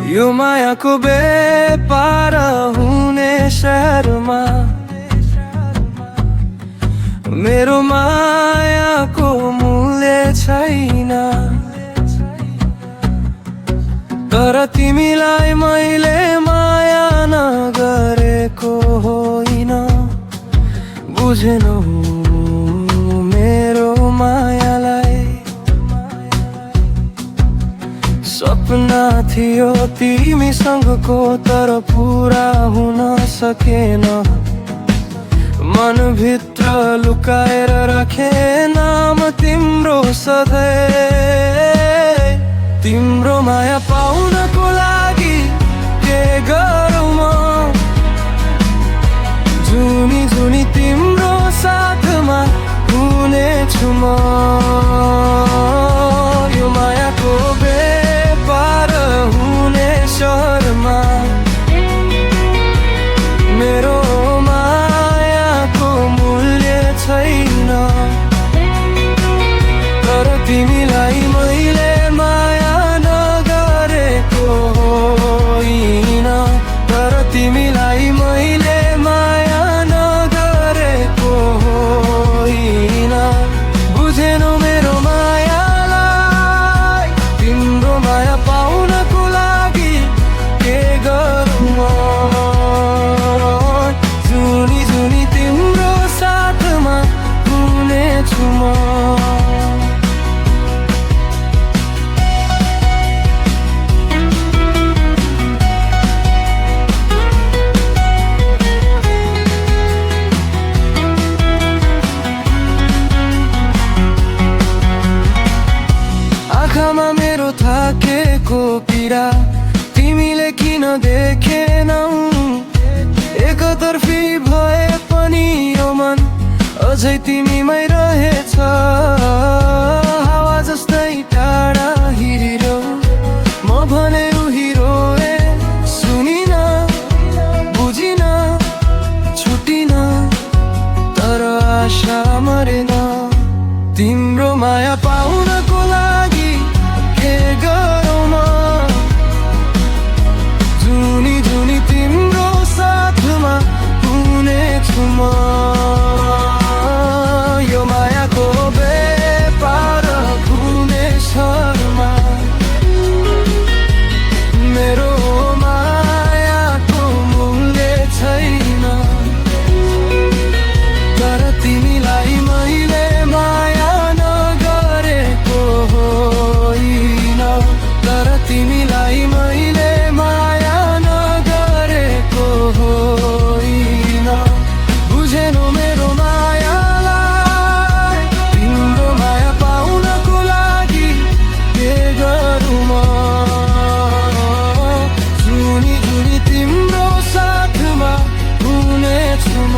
यो मायाको बेपार हुने शहरमा मेरो मायाको मूल्य छैन। तर तिमीलाई मैले माया नगरेको होइन, बुझेनौ मेरो मायालाई। सपना थियो तिमीसँगको तर पुरा हुन सकेन। मनभित्र लुकाएर राखे नाम तिम्रो सधैँ। तिम्रो माया पाउनको लागि के गरौँ म, जुनी जुनी तिम्रो साथमा हुनेछु म। यो मायाको बेपार हुने शहरमा मेरो मायाको मूल्य छैन। तर तिमीलाई मैले माया नगरेको होइन, तर तिमीलाई मैले माया नगरेको होइन, बुझेनौ मेरो मायालाई। तिम्रो माया पाउनको लागि के गरौँ म, जुनी जुनी तिम्रो साथमा हुनेछु म। आँखामा मेरो थाकेको पीडा तिमीले किन देखेनौ। एकतर्फी भए पनि यो मन अझै तिमीमै रहेछ। हावा जस्तै टाढा हिँडिरहौ म भने उही रोए, सुनिन बुझिन छुटिन तर आशा मरेन। तिम्रो माया पाउनको लागि के गरौँ म, जुनी जुनी तिम्रो साथमा हुनेछु म। यो मायाको बेपार हुने शहरमा मेरो मायाको मूल्य छैन। तर तिमीलाई मैले माया नगरेको होइन, तर तिमीलाई मैले माया नगरेको होइन, बुझेनौ मेरो मायालाई। तिम्रो माया पाउनको लागि के गरौँ म, जुनी जुनी तिम्रो साथमा हुनेछु म।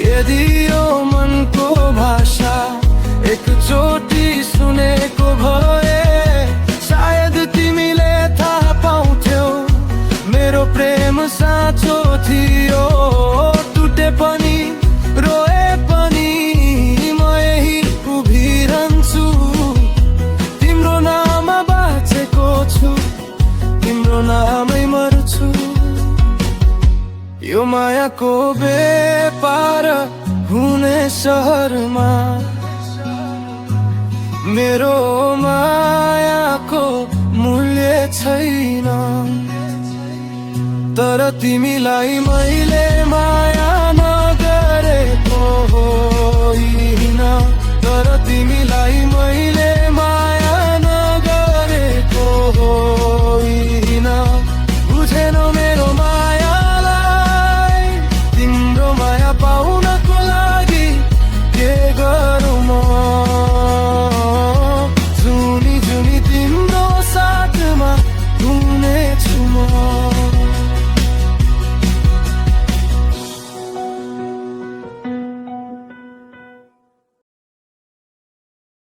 यदि यो मनको भाषा एकचोटि सुनेको भए सायद तिमीले थाहा पाउँथ्यौ मेरो प्रेम साँचो थियो। टुटे पनि रोए पनि म यही उभिरहन्छु, तिम्रो नाममा बाँचेको छु, तिम्रो नामै मर्छु। यो मायाको बेपार हुने शहरमा मेरो मायाको मूल्य छैन। तर तिमीलाई मैले माया नगरेको होइन, तर तिमीलाई